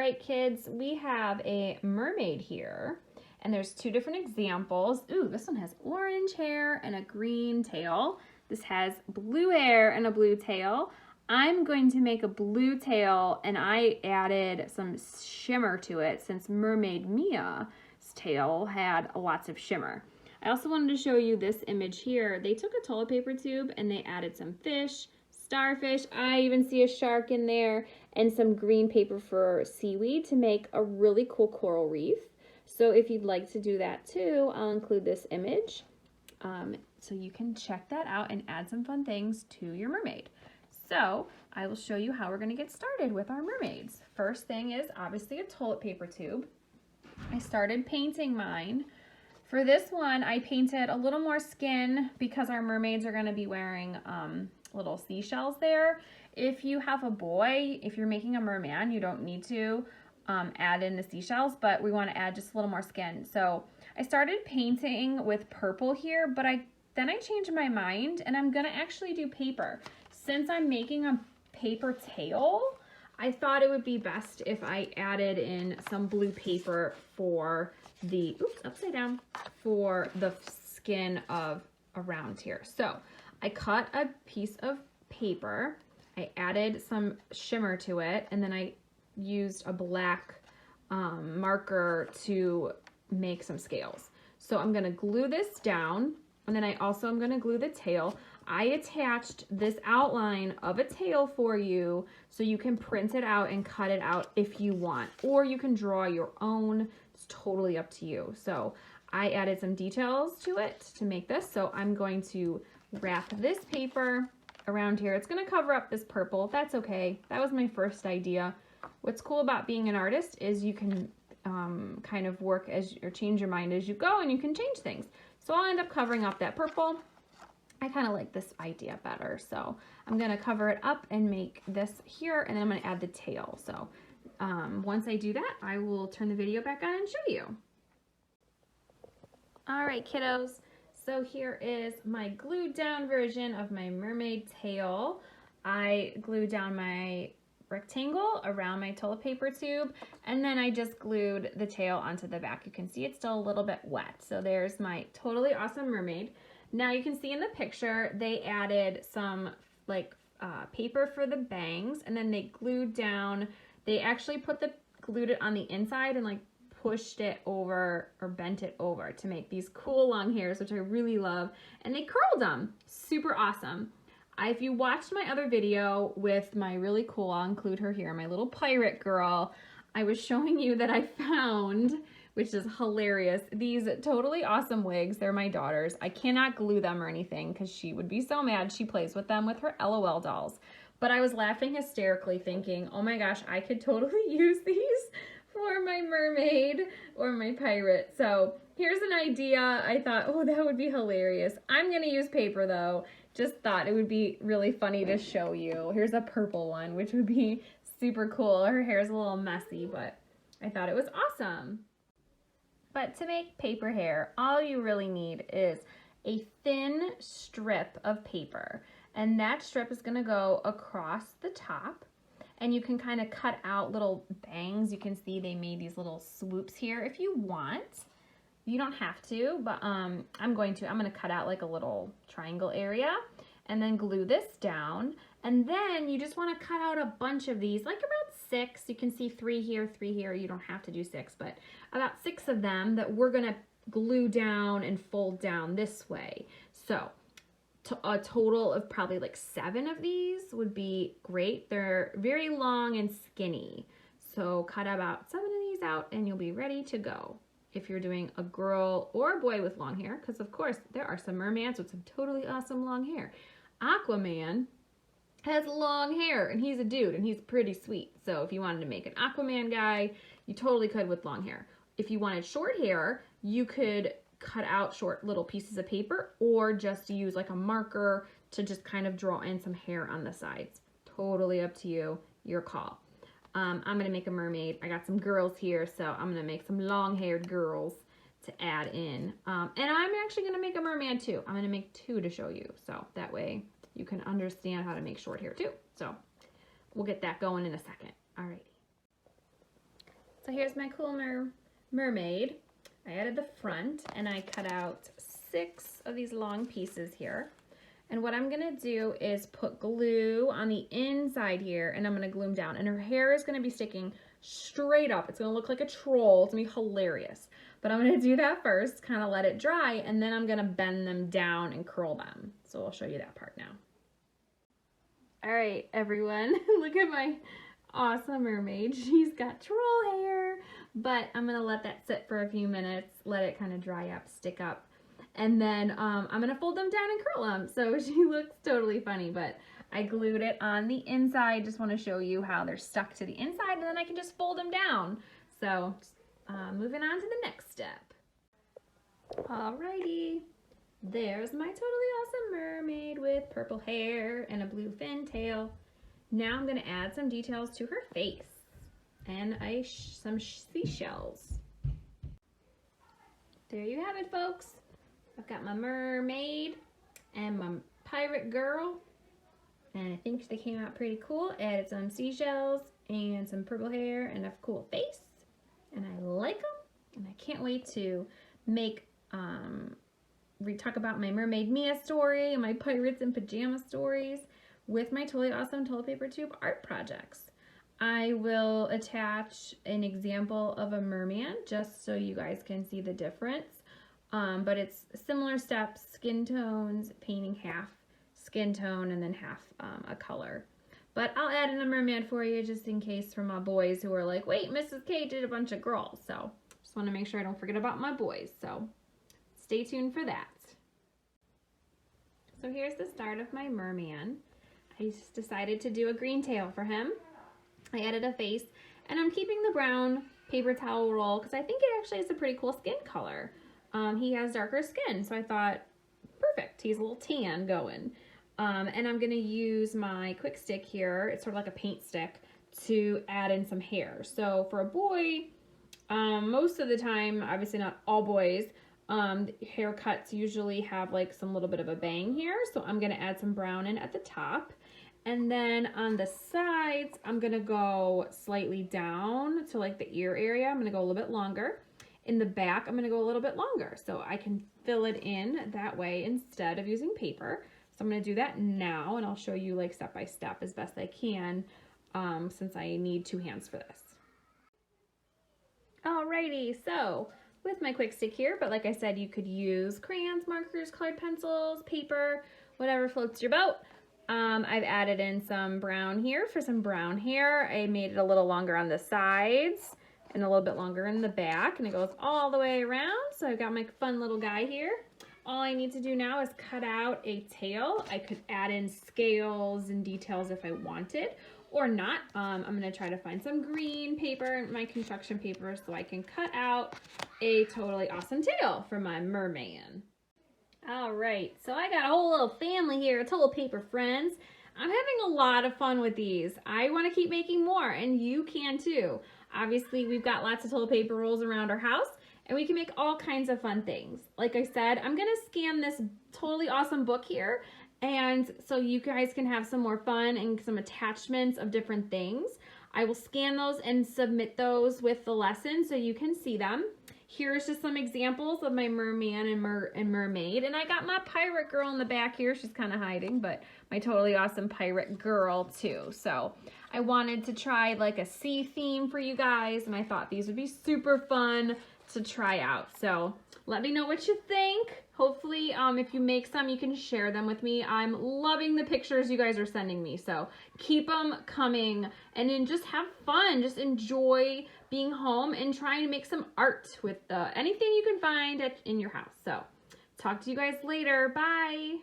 right, kids, we have a mermaid here, and there's two different examples. Ooh, this one has orange hair and a green tail. This has blue hair and a blue tail. I'm going to make a blue tail, and I added some shimmer to it since Mermaid Mia's tail had lots of shimmer. I also wanted to show you this image here. They took a toilet paper tube and they added some fish, starfish, I even see a shark in there, and some green paper for seaweed to make a really cool coral reef. So if you'd like to do that too, I'll include this image so you can check that out and add some fun things to your mermaid. So I will show you how we're going to get started with our mermaids. First thing is obviously a toilet paper tube. I started painting mine. For this one, I painted a little more skin because our mermaids are going to be wearing little seashells there. If you have a boy, if you're making a merman, you don't need to add in the seashells, but we want to add just a little more skin. So I started painting with purple here, but then I changed my mind and I'm going to actually do paper. Since I'm making a paper tail, I thought it would be best if I added in some blue paper for the, oops, upside down, for the skin of around here. So I cut a piece of paper, I added some shimmer to it, and then I used a black marker to make some scales. So I'm gonna glue this down, and then I also am gonna glue the tail. I attached this outline of a tail for you so you can print it out and cut it out if you want, or you can draw your own. It's totally up to you. So I added some details to it to make this. So I'm going to wrap this paper around here. It's going to cover up this purple. That's okay. That was my first idea. What's cool about being an artist is you can kind of work or change your mind as you go, and you can change things. So I'll end up covering up that purple. I kind of like this idea better, so I'm going to cover it up and make this here, and then I'm going to add the tail. So once I do that, I will turn the video back on and show you. All right, kiddos, so here is my glued down version of my mermaid tail. I glued down my rectangle around my toilet paper tube, and then I just glued the tail onto the back. You can see it's still a little bit wet. So there's my totally awesome mermaid. Now you can see in the picture, they added some like paper for the bangs, and then they glued down, they actually glued it on the inside and like pushed it over or bent it over to make these cool long hairs, which I really love. And they curled them, super awesome. If you watched my other video with my really cool, I'll include her here, my little pirate girl, I was showing you that I found, which is hilarious, these totally awesome wigs. They're my daughter's. I cannot glue them or anything because she would be so mad. She plays with them with her LOL dolls. But I was laughing hysterically thinking, oh my gosh, I could totally use these for my mermaid or my pirate. So here's an idea. I thought, oh, that would be hilarious. I'm going to use paper though. Just thought it would be really funny to show you. Here's a purple one, which would be super cool. Her hair's a little messy, but I thought it was awesome. But to make paper hair, all you really need is a thin strip of paper. And that strip is gonna go across the top. And you can kind of cut out little bangs. You can see they made these little swoops here if you want. You don't have to, but I'm gonna cut out like a little triangle area and then glue this down. And then you just wanna cut out a bunch of these, like about 6. You can see 3 here, 3 here. You don't have to do 6, but about 6 of them that we're gonna glue down and fold down this way. So a total of probably like 7 of these would be great. They're very long and skinny. So cut about 7 of these out and you'll be ready to go. If you're doing a girl or a boy with long hair, because of course there are some mermaids with some totally awesome long hair. Aquaman has long hair and he's a dude and he's pretty sweet. So if you wanted to make an Aquaman guy, you totally could with long hair. If you wanted short hair, you could cut out short little pieces of paper or just use like a marker to just kind of draw in some hair on the sides. Totally up to you, your call. I'm gonna make a mermaid. I got some girls here, so I'm gonna make some long-haired girls to add in. And I'm actually gonna make a merman too. I'm gonna make 2 to show you, so that way you can understand how to make short hair too. So we'll get that going in a second. Alrighty. So here's my cool mermaid. I added the front and I cut out 6 of these long pieces here. And what I'm gonna do is put glue on the inside here and I'm gonna glue them down. And her hair is gonna be sticking straight up. It's gonna look like a troll. It's gonna be hilarious. But I'm gonna do that first, kind of let it dry, and then I'm gonna bend them down and curl them. So I'll show you that part now. All right, everyone, look at my awesome mermaid. She's got troll hair, but I'm gonna let that sit for a few minutes, let it kind of dry up, stick up. And then I'm gonna fold them down and curl them. So she looks totally funny, but I glued it on the inside. Just wanna show you how they're stuck to the inside, and then I can just fold them down. So moving on to the next step. Alrighty, there's my totally awesome mermaid with purple hair and a blue fin tail. Now I'm gonna add some details to her face and some seashells. There you have it, folks. I've got my mermaid and my pirate girl, and I think they came out pretty cool. Added some seashells and some purple hair and a cool face, and I like them, and I can't wait to make talk about my Mermaid Mia story and my pirates in pajama stories with my totally awesome toilet paper tube art projects. I will attach an example of a merman just so you guys can see the difference. But it's similar steps, skin tones, painting half skin tone and then half a color. But I'll add in a merman for you just in case for my boys who are like, wait, Mrs. K did a bunch of girls. So just want to make sure I don't forget about my boys. So stay tuned for that. So here's the start of my merman. I just decided to do a green tail for him. I added a face, and I'm keeping the brown paper towel roll because I think it actually is a pretty cool skin color. He has darker skin, so I thought, perfect, he's a little tan going. And I'm gonna use my quick stick here, it's sort of like a paint stick, to add in some hair. So for a boy, most of the time, obviously not all boys, haircuts usually have like some little bit of a bang here. So I'm gonna add some brown in at the top. And then on the sides, I'm gonna go slightly down to like the ear area. I'm gonna go a little bit longer. In the back, I'm gonna go a little bit longer so I can fill it in that way instead of using paper. So I'm gonna do that now, and I'll show you like step by step as best I can since I need 2 hands for this. Alrighty, so with my quick stick here, but like I said, you could use crayons, markers, colored pencils, paper, whatever floats your boat. I've added in some brown here for some brown hair. I made it a little longer on the sides and a little bit longer in the back, and it goes all the way around. So I've got my fun little guy here. All I need to do now is cut out a tail. I could add in scales and details if I wanted or not. I'm gonna try to find some green paper, my construction paper, so I can cut out a totally awesome tail for my merman. All right, so I got a whole little family here, toilet paper friends. I'm having a lot of fun with these. I want to keep making more, and you can too. Obviously, we've got lots of toilet paper rolls around our house, and we can make all kinds of fun things. Like I said, I'm gonna scan this totally awesome book here, and so you guys can have some more fun and some attachments of different things. I will scan those and submit those with the lesson so you can see them. Here's just some examples of my merman and mermaid. And I got my pirate girl in the back here. She's kind of hiding, but my totally awesome pirate girl too. So I wanted to try like a sea theme for you guys, and I thought these would be super fun to try out. So let me know what you think. Hopefully, if you make some, you can share them with me. I'm loving the pictures you guys are sending me. So keep them coming, and then just have fun. Just enjoy being home and trying to make some art with anything you can find in your house. So talk to you guys later. Bye.